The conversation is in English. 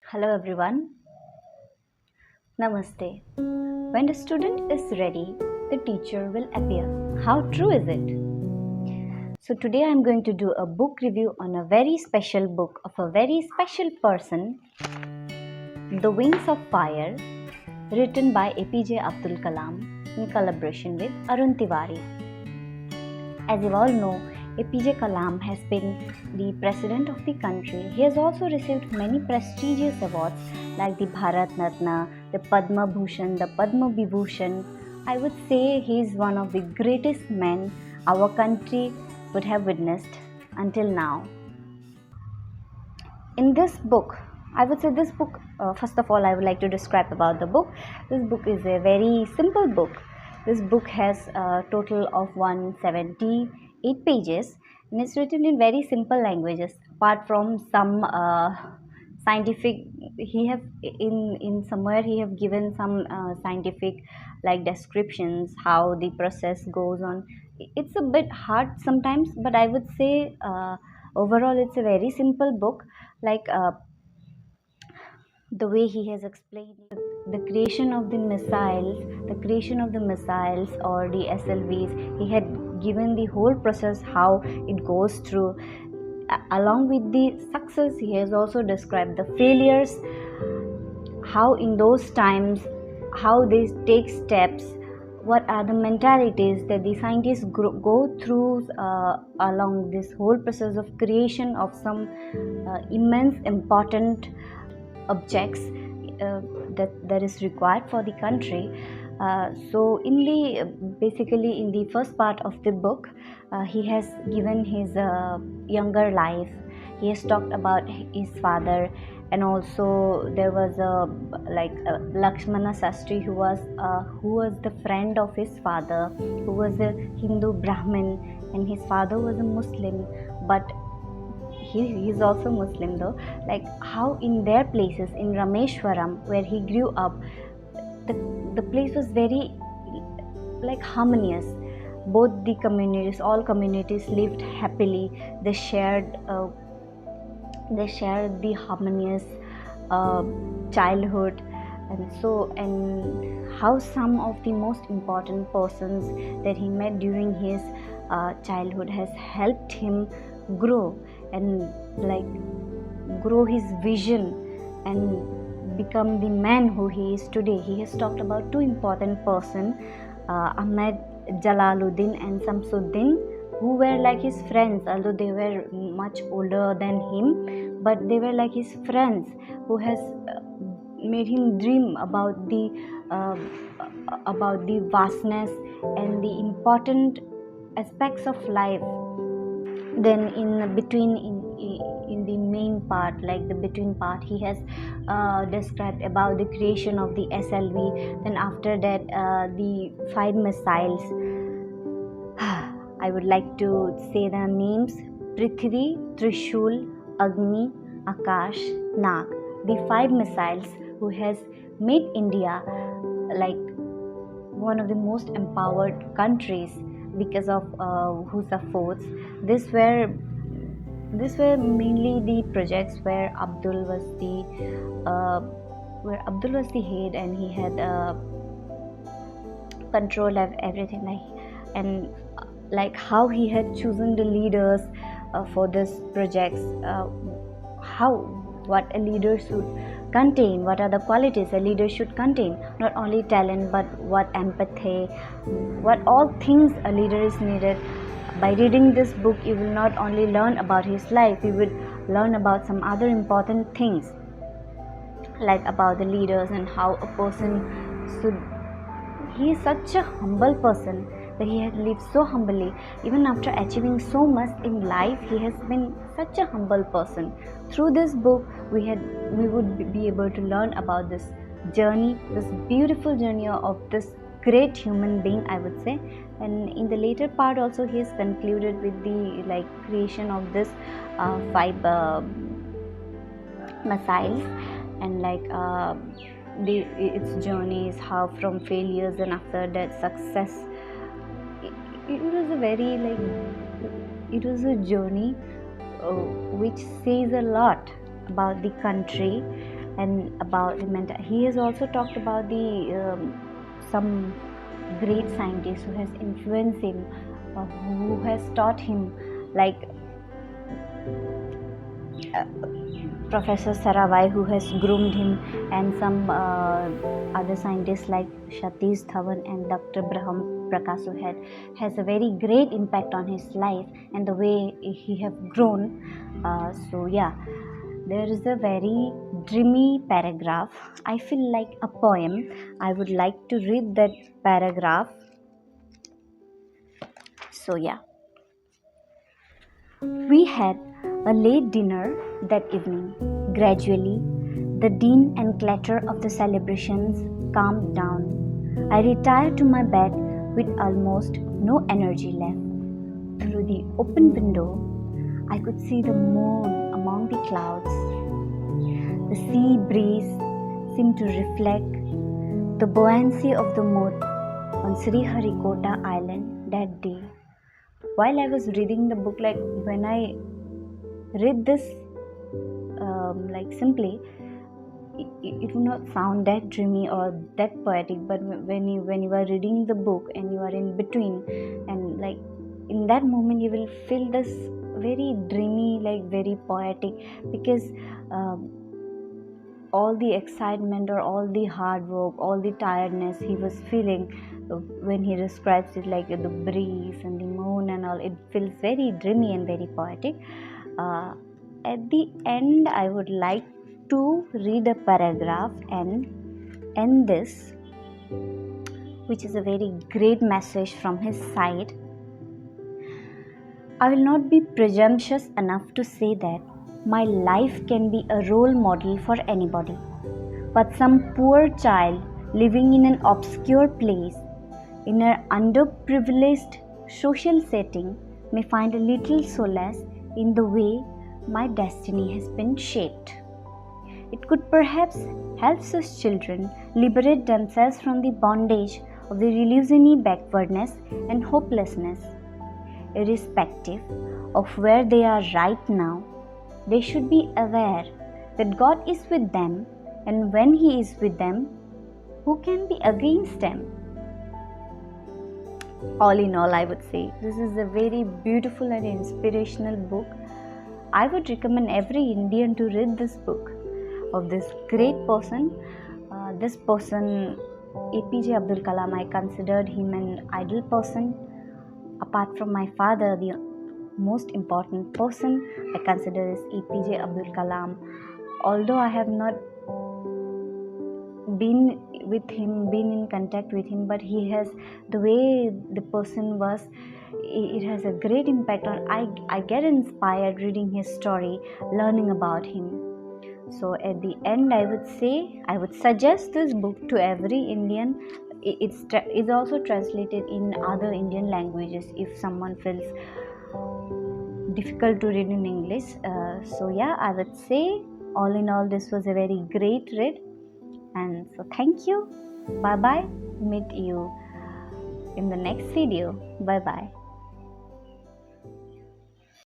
Hello everyone. Namaste. When the student is ready, the teacher will appear. How true is it? So today I am going to do a book review on a very special book of a very special person, The Wings of Fire, written by APJ Abdul Kalam in collaboration with Arun Tiwari. As you all know, APJ Kalam has been the president of the country. He has also received many prestigious awards like the Bharat Ratna, the Padma Bhushan, the Padma Vibhushan. I would say he is one of the greatest men our country would have witnessed until now. In this book, I would say this book, first of all, I would like to describe about the book. This book is a very simple book. This book has a total of 178 pages and it's written in very simple languages. Apart from some scientific, he have in somewhere he have given some scientific like descriptions how the process goes on. It's a bit hard sometimes, but I would say overall it's a very simple book like the way he has explained the creation of the missiles or the SLVs. He had given the whole process how it goes through. Along with the success, he has also described the failures, how in those times how they take steps, what are the mentalities that the scientists go through along this whole process of creation of some immense important objects that is required for the country. So in the basically in the first part of the book, he has given his younger life. He has talked about his father, and also there was a Lakshmana Sastri who was the friend of his father, who was a Hindu Brahmin, and his father was a Muslim, but he's also Muslim though. Like how in their places in Rameshwaram where he grew up, the, the place was very like harmonious. Both the communities, all communities lived happily. They shared the harmonious uh, childhood, and how some of the most important persons that he met during his childhood has helped him grow and like grow his vision and become the man who he is today. He has talked about two important persons, Ahmed Jalaluddin and Samsuddin, who were like his friends, although they were much older than him, but they were like his friends who has made him dream uh, about the vastness and the important aspects of life. Then in between in the main part, like the between part, he has described about the creation of the SLV. Then after that, the 5 missiles. I would like to say the names: Prithvi, Trishul, Agni, Akash, Nag. The 5 missiles who has made India like one of the most empowered countries because of whose efforts. These were these were mainly the projects uh, where Abdul was the head, and he had control of everything. Like how he had chosen the leaders for this projects. How what a leader should contain, what are the qualities a leader should contain, not only talent but what empathy, what all things a leader is needed. By reading this book you will not only learn about his life, you will learn about some other important things like about the leaders and how a person should. He is such a humble person that he has lived so humbly. Even after achieving so much in life, he has been such a humble person. Through this book, we would be able to learn about this journey, this beautiful journey of this great human being, I would say. And in the later part, also, he has concluded with the creation of this 5 missiles, and its journeys, how from failures and after that success. It was a very it was a journey which says a lot about the country, and about the mental. He has also talked about the some great scientist who has influenced him, who has taught him, like Professor Sarabhai, who has groomed him, and some other scientists like Satish Dhawan and Dr. Brahm Prakash, who has a very great impact on his life and the way he have grown. So yeah, there is a very dreamy paragraph. I feel like a poem. I would like to read that paragraph. So yeah, we had a late dinner that evening. Gradually, the din and clatter of the celebrations calmed down. I retired to my bed with almost no energy left. Through the open window, I could see the moon among the clouds. The sea breeze seemed to reflect the buoyancy of the mood on Sriharikota Island that day. While I was reading the book, like when I read this, like simply, it would not sound that dreamy or that poetic. But when you are reading the book and you are in between, and like in that moment, you will feel this very dreamy, like very poetic, because all the excitement or all the hard work, all the tiredness he was feeling, when he describes it, like the breeze and the moon and all, it feels very dreamy and very poetic. At the end, I would like to read a paragraph and end this, which is a very great message from his side. I will not be presumptuous enough to say that my life can be a role model for anybody, but some poor child living in an obscure place, in an underprivileged social setting, may find a little solace in the way my destiny has been shaped. It could perhaps help such children liberate themselves from the bondage of the illusory backwardness and hopelessness. Irrespective of where they are right now, they should be aware that God is with them, and when He is with them, who can be against them? All in all, I would say this is a very beautiful and inspirational book. I would recommend every Indian to read this book of this great person. This person, APJ Abdul Kalam, I considered him an ideal person. Apart from my father, the most important person I consider is APJ Abdul Kalam. Although I have not been with him, been in contact with him, but he has, the way the person was, it has a great impact on. I get inspired reading his story, learning about him. So at the end, I would suggest this book to every Indian. It's also translated in other Indian languages if someone feels difficult to read in English. So yeah, I would say all in all, this was a very great read. And so thank you. Bye bye. Meet you in the next video. Bye bye.